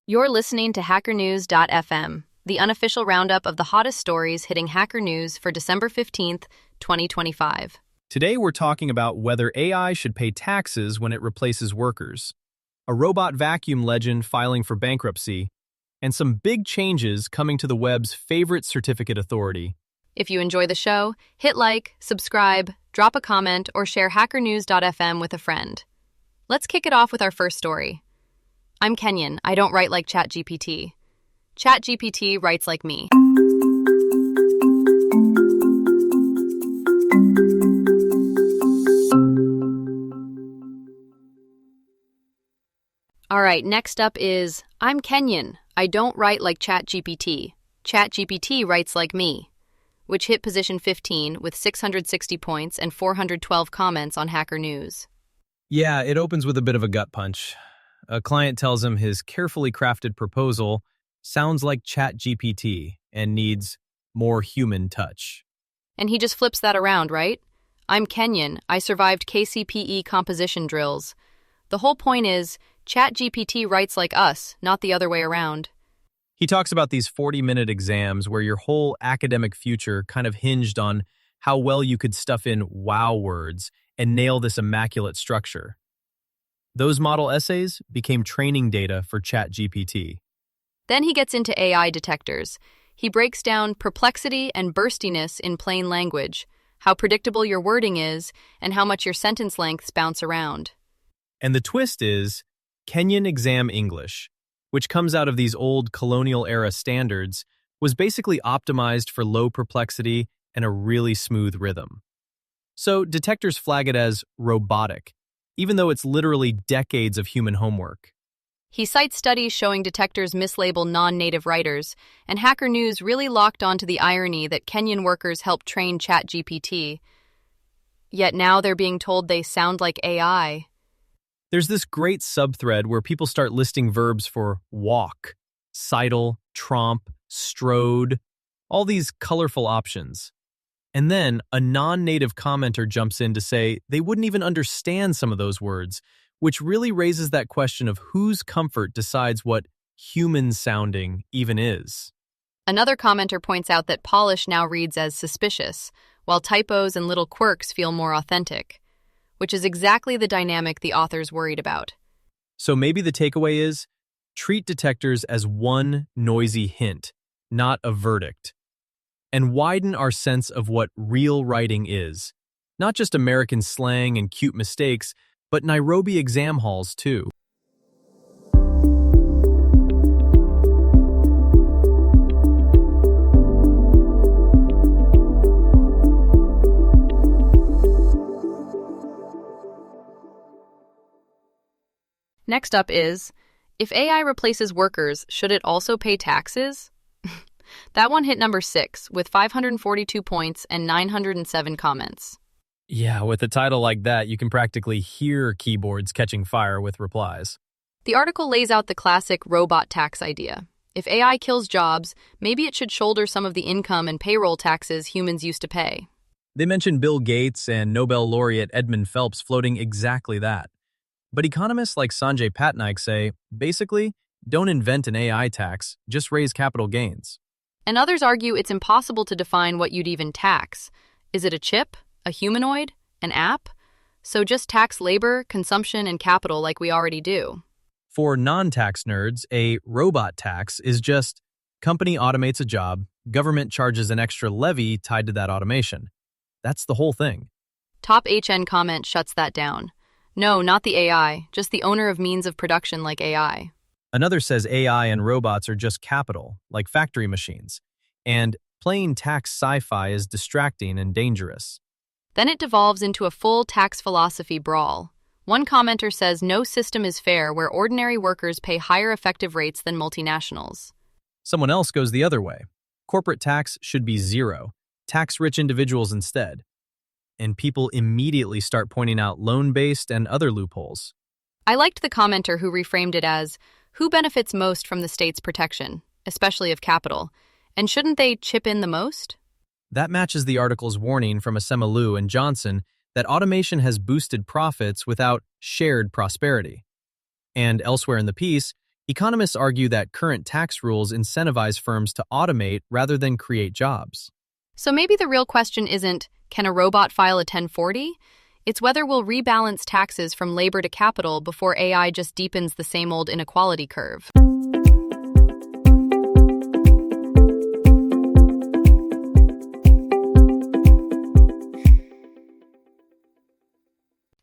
You're listening to HackerNews.fm, the unofficial roundup of the hottest stories hitting Hacker News for December 15th, 2025. Today we're talking about whether AI should pay taxes when it replaces workers, a robot vacuum legend filing for bankruptcy, and some big changes coming to the web's favorite certificate authority. If you enjoy the show, hit like, subscribe, drop a comment, or share HackerNews.fm with a friend. Let's kick it off with our first story. I'm Kenyan. I don't write like ChatGPT. ChatGPT writes like me. All right, next up is, I'm Kenyan. I don't write like ChatGPT. ChatGPT writes like me, which hit position 15 with 660 points and 412 comments on Hacker News. Yeah, it opens with a bit of a gut punch. A client tells him his carefully crafted proposal sounds like ChatGPT and needs more human touch. And he just flips that around, right? I'm Kenyan. I survived KCPE composition drills. The whole point is, ChatGPT writes like us, not the other way around. He talks about these 40-minute exams where your whole academic future kind of hinged on how well you could stuff in wow words and nail this immaculate structure. Those model essays became training data for ChatGPT. Then he gets into AI detectors. He breaks down perplexity and burstiness in plain language, how predictable your wording is, and how much your sentence lengths bounce around. And the twist is Kenyan Exam English, which comes out of these old colonial-era standards, was basically optimized for low perplexity and a really smooth rhythm. So detectors flag it as robotic, even though it's literally decades of human homework. He cites studies showing detectors mislabel non-native writers, and Hacker News really locked onto the irony that Kenyan workers helped train ChatGPT. Yet now they're being told they sound like AI. There's this great subthread where people start listing verbs for walk, sidle, tromp, strode, all these colorful options. And then a non-native commenter jumps in to say they wouldn't even understand some of those words, which really raises that question of whose comfort decides what human-sounding even is. Another commenter points out that polish now reads as suspicious, while typos and little quirks feel more authentic, which is exactly the dynamic the authors worried about. So maybe the takeaway is, treat detectors as one noisy hint, not a verdict, and widen our sense of what real writing is. Not just American slang and cute mistakes, but Nairobi exam halls too. Next up is, if AI replaces workers, should it also pay taxes? That one hit number 6 with 542 points and 907 comments. Yeah, with a title like that, you can practically hear keyboards catching fire with replies. The article lays out the classic robot tax idea. If AI kills jobs, maybe it should shoulder some of the income and payroll taxes humans used to pay. They mention Bill Gates and Nobel laureate Edmund Phelps floating exactly that. But economists like Sanjay Patnaik say, basically, don't invent an AI tax, just raise capital gains. And others argue it's impossible to define what you'd even tax. Is it a chip? A humanoid? An app? So just tax labor, consumption, and capital like we already do. For non-tax nerds, a robot tax is just company automates a job, government charges an extra levy tied to that automation. That's the whole thing. Top HN comment shuts that down. No, not the AI, just the owner of means of production like AI. Another says AI and robots are just capital, like factory machines, and plain tax sci-fi is distracting and dangerous. Then it devolves into a full tax philosophy brawl. One commenter says no system is fair where ordinary workers pay higher effective rates than multinationals. Someone else goes the other way. Corporate tax should be zero. Tax rich individuals instead. And people immediately start pointing out loan-based and other loopholes. I liked the commenter who reframed it as, who benefits most from the state's protection, especially of capital, and shouldn't they chip in the most? That matches the article's warning from Asemelu and Johnson that automation has boosted profits without shared prosperity. And elsewhere in the piece, Economists argue that current tax rules incentivize firms to automate rather than create jobs. So maybe the real question isn't, can a robot file a 1040? It's whether we'll rebalance taxes from labor to capital before AI just deepens the same old inequality curve.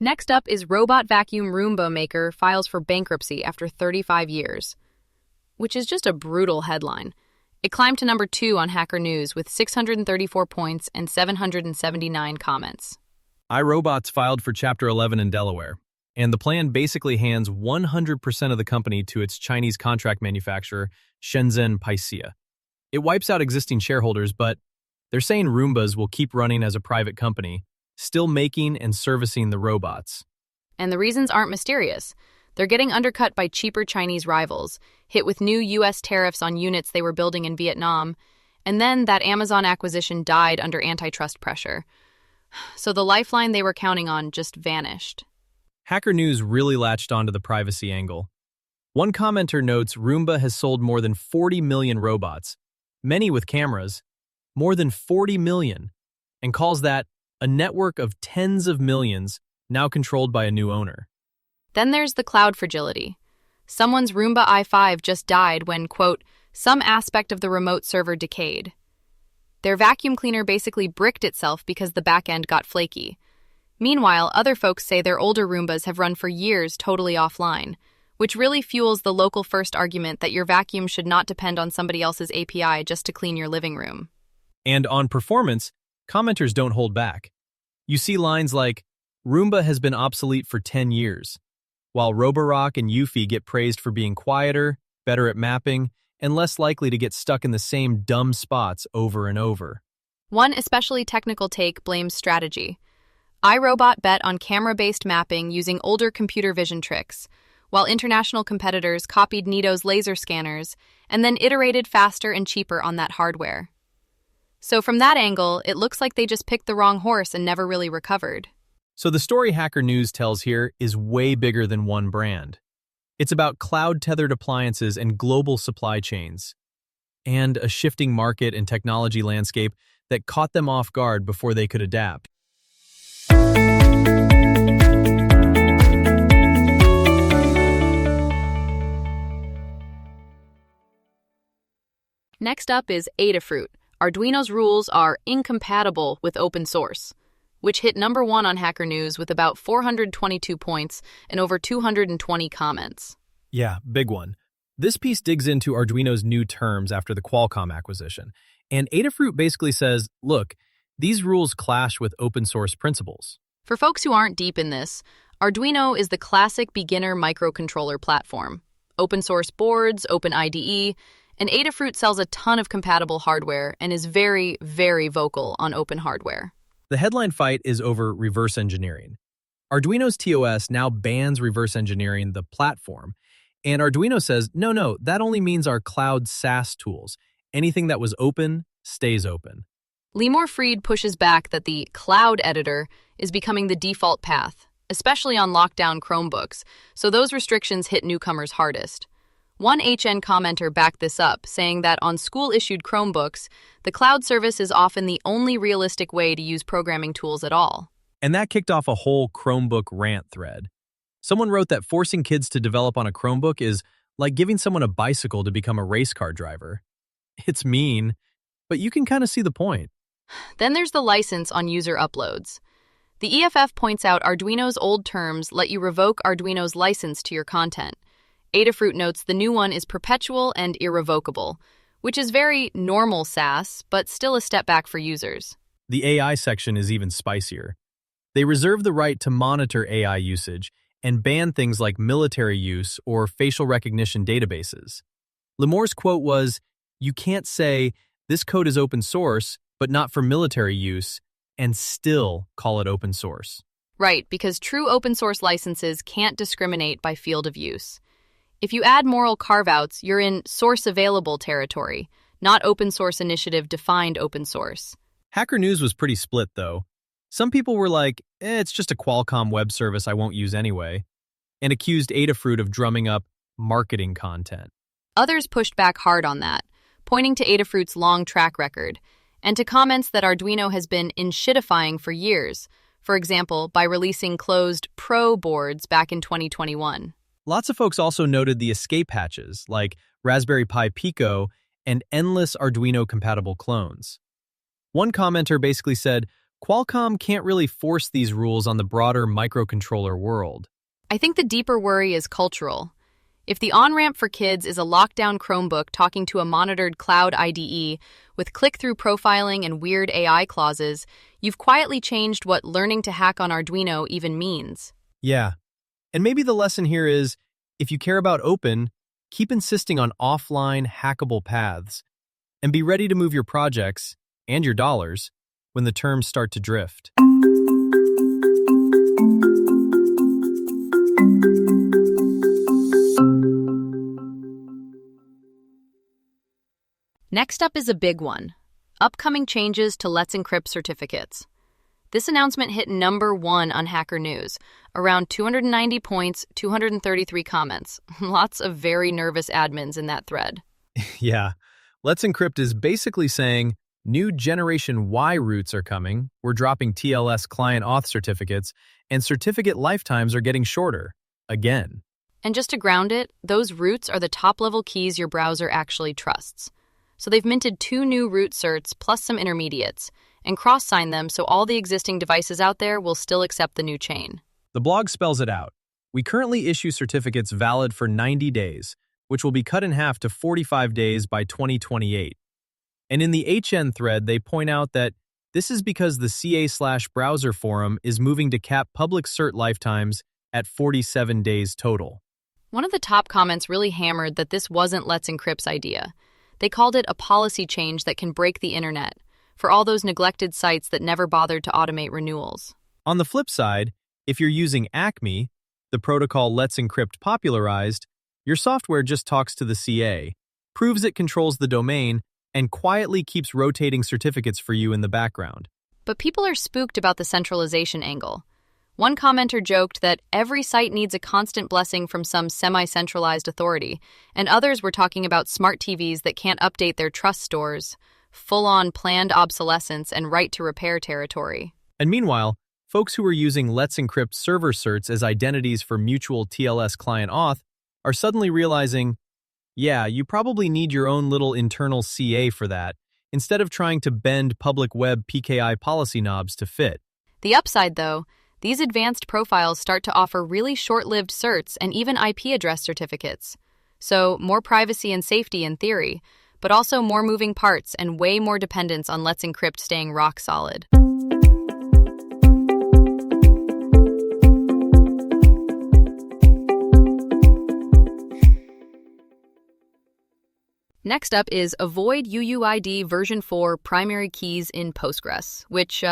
Next up is robot vacuum Roomba maker files for bankruptcy after 35 years, which is just a brutal headline. It climbed to number 2 on Hacker News with 634 points and 779 comments. iRobot's filed for Chapter 11 in Delaware, and the plan basically hands 100% of the company to its Chinese contract manufacturer, Shenzhen Paixia. It wipes out existing shareholders, but they're saying Roombas will keep running as a private company, still making and servicing the robots. And the reasons aren't mysterious. They're getting undercut by cheaper Chinese rivals, hit with new U.S. tariffs on units they were building in Vietnam, and then that Amazon acquisition died under antitrust pressure. So the lifeline they were counting on just vanished. Hacker News really latched onto the privacy angle. One commenter notes Roomba has sold more than 40 million robots, many with cameras, more than 40 million, and calls that a network of tens of millions now controlled by a new owner. Then there's the cloud fragility. Someone's Roomba i5 just died when, quote, some aspect of the remote server decayed. Their vacuum cleaner basically bricked itself because the back end got flaky. Meanwhile, other folks say their older Roombas have run for years totally offline, which really fuels the local first argument that your vacuum should not depend on somebody else's API just to clean your living room. And on performance, commenters don't hold back. You see lines like, Roomba has been obsolete for 10 years, while Roborock and Eufy get praised for being quieter, better at mapping, and less likely to get stuck in the same dumb spots over and over. One especially technical take blames strategy. iRobot bet on camera-based mapping using older computer vision tricks, while international competitors copied Nito's laser scanners and then iterated faster and cheaper on that hardware. So from that angle, it looks like they just picked the wrong horse and never really recovered. So the story Hacker News tells here is way bigger than one brand. It's about cloud-tethered appliances and global supply chains, and a shifting market and technology landscape that caught them off guard before they could adapt. Next up is Adafruit. Arduino's rules are incompatible with open source, which hit number 1 on Hacker News with about 422 points and over 220 comments. Yeah, big one. This piece digs into Arduino's new terms after the Qualcomm acquisition, and Adafruit basically says, look, these rules clash with open source principles. For folks who aren't deep in this, Arduino is the classic beginner microcontroller platform. Open source boards, open IDE, and Adafruit sells a ton of compatible hardware and is very, very vocal on open hardware. The headline fight is over reverse engineering. Arduino's TOS now bans reverse engineering the platform, and Arduino says, no, that only means our cloud SaaS tools. Anything that was open stays open. Lemore Fried pushes back that the cloud editor is becoming the default path, especially on lockdown Chromebooks, so those restrictions hit newcomers hardest. One HN commenter backed this up, saying that on school-issued Chromebooks, the cloud service is often the only realistic way to use programming tools at all. And that kicked off a whole Chromebook rant thread. Someone wrote that forcing kids to develop on a Chromebook is like giving someone a bicycle to become a race car driver. It's mean, but you can kind of see the point. Then there's the license on user uploads. The EFF points out Arduino's old terms let you revoke Arduino's license to your content. Adafruit notes the new one is perpetual and irrevocable, which is very normal SaaS, but still a step back for users. The AI section is even spicier. They reserve the right to monitor AI usage and ban things like military use or facial recognition databases. Lemore's quote was, "You can't say, this code is open source, but not for military use, and still call it open source." Right, because true open source licenses can't discriminate by field of use. If you add moral carve-outs, you're in source available territory, not open source initiative defined open source. Hacker News was pretty split, though. Some people were like, it's just a Qualcomm web service I won't use anyway, and accused Adafruit of drumming up marketing content. Others pushed back hard on that, pointing to Adafruit's long track record, and to comments that Arduino has been in-shitifying for years, for example, by releasing closed Pro boards back in 2021. Lots of folks also noted the escape hatches, like Raspberry Pi Pico and endless Arduino-compatible clones. One commenter basically said, Qualcomm can't really force these rules on the broader microcontroller world. I think the deeper worry is cultural. If the on-ramp for kids is a lockdown Chromebook talking to a monitored cloud IDE with click-through profiling and weird AI clauses, you've quietly changed what learning to hack on Arduino even means. Yeah. And maybe the lesson here is, if you care about open, keep insisting on offline, hackable paths, and be ready to move your projects, and your dollars, when the terms start to drift. Next up is a big one. Upcoming changes to Let's Encrypt certificates. This announcement hit #1 on Hacker News, around 290 points, 233 comments. Lots of very nervous admins in that thread. Yeah. Let's Encrypt is basically saying, new Generation Y roots are coming, we're dropping TLS client auth certificates, and certificate lifetimes are getting shorter. Again. And just to ground it, those roots are the top-level keys your browser actually trusts. So they've minted 2 new root certs plus some intermediates, and cross-signed them so all the existing devices out there will still accept the new chain. The blog spells it out. We currently issue certificates valid for 90 days, which will be cut in half to 45 days by 2028. And in the HN thread, they point out that this is because the CA/browser forum is moving to cap public cert lifetimes at 47 days total. One of the top comments really hammered that this wasn't Let's Encrypt's idea. They called it a policy change that can break the internet, for all those neglected sites that never bothered to automate renewals. On the flip side, if you're using Acme, the protocol Let's Encrypt popularized, your software just talks to the CA, proves it controls the domain, and quietly keeps rotating certificates for you in the background. But people are spooked about the centralization angle. One commenter joked that every site needs a constant blessing from some semi-centralized authority, and others were talking about smart TVs that can't update their trust stores, full-on planned obsolescence and right-to-repair territory. And meanwhile, folks who are using Let's Encrypt server certs as identities for mutual TLS client auth are suddenly realizing, yeah, you probably need your own little internal CA for that, instead of trying to bend public web PKI policy knobs to fit. The upside, though, these advanced profiles start to offer really short-lived certs and even IP address certificates. So, more privacy and safety in theory, but also more moving parts and way more dependence on Let's Encrypt staying rock solid. Next up is avoid UUID version 4 primary keys in Postgres, which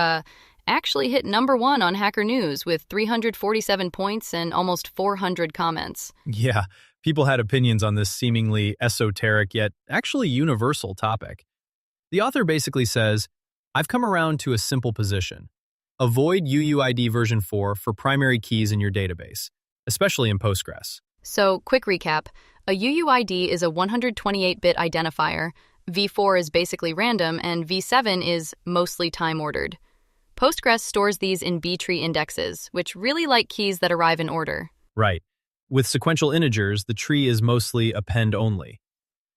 actually hit #1 on Hacker News with 347 points and almost 400 comments. Yeah, people had opinions on this seemingly esoteric yet actually universal topic. The author basically says, I've come around to a simple position. Avoid UUID version 4 for primary keys in your database, especially in Postgres. So, quick recap. A UUID is a 128-bit identifier, V4 is basically random, and V7 is mostly time-ordered. Postgres stores these in B-tree indexes, which really like keys that arrive in order. Right. With sequential integers, the tree is mostly append-only.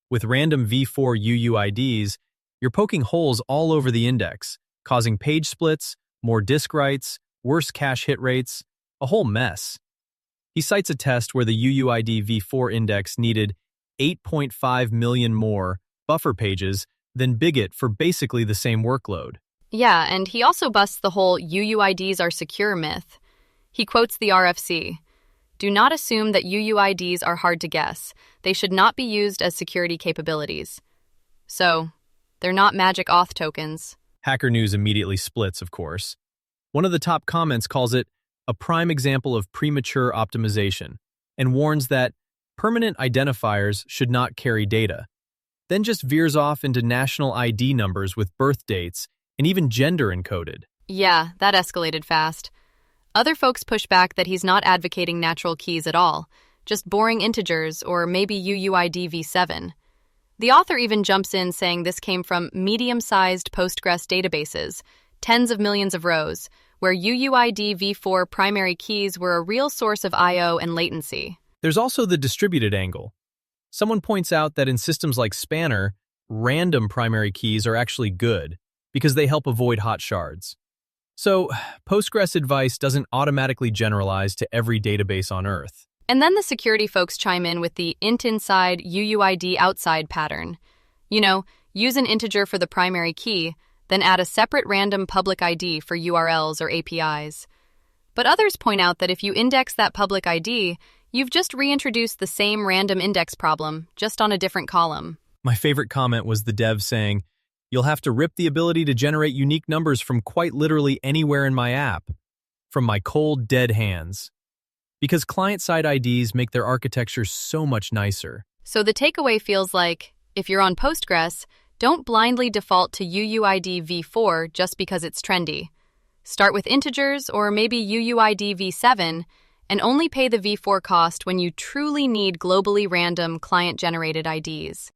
With random V4 UUIDs, you're poking holes all over the index, causing page splits, more disk writes, worse cache hit rates, a whole mess. He cites a test where the UUID v4 index needed 8.5 million more buffer pages than Bigot for basically the same workload. Yeah, and he also busts the whole UUIDs are secure myth. He quotes the RFC. Do not assume that UUIDs are hard to guess. They should not be used as security capabilities. So, they're not magic auth tokens. Hacker News immediately splits, of course. One of the top comments calls it a prime example of premature optimization, and warns that permanent identifiers should not carry data, then just veers off into national ID numbers with birth dates and even gender encoded. Yeah, that escalated fast. Other folks push back that he's not advocating natural keys at all, just boring integers or maybe UUID v7. The author even jumps in saying this came from medium-sized Postgres databases, tens of millions of rows, where UUID v4 primary keys were a real source of I/O and latency. There's also the distributed angle. Someone points out that in systems like Spanner, random primary keys are actually good because they help avoid hot shards. So, Postgres advice doesn't automatically generalize to every database on Earth. And then the security folks chime in with the int inside, UUID outside pattern. Use an integer for the primary key, then add a separate random public ID for URLs or APIs. But others point out that if you index that public ID, you've just reintroduced the same random index problem, just on a different column. My favorite comment was the dev saying, "You'll have to rip the ability to generate unique numbers from quite literally anywhere in my app, from my cold, dead hands." Because client-side IDs make their architecture so much nicer. So the takeaway feels like, if you're on Postgres, don't blindly default to UUID v4 just because it's trendy. Start with integers or maybe UUID v7, and only pay the v4 cost when you truly need globally random client-generated IDs.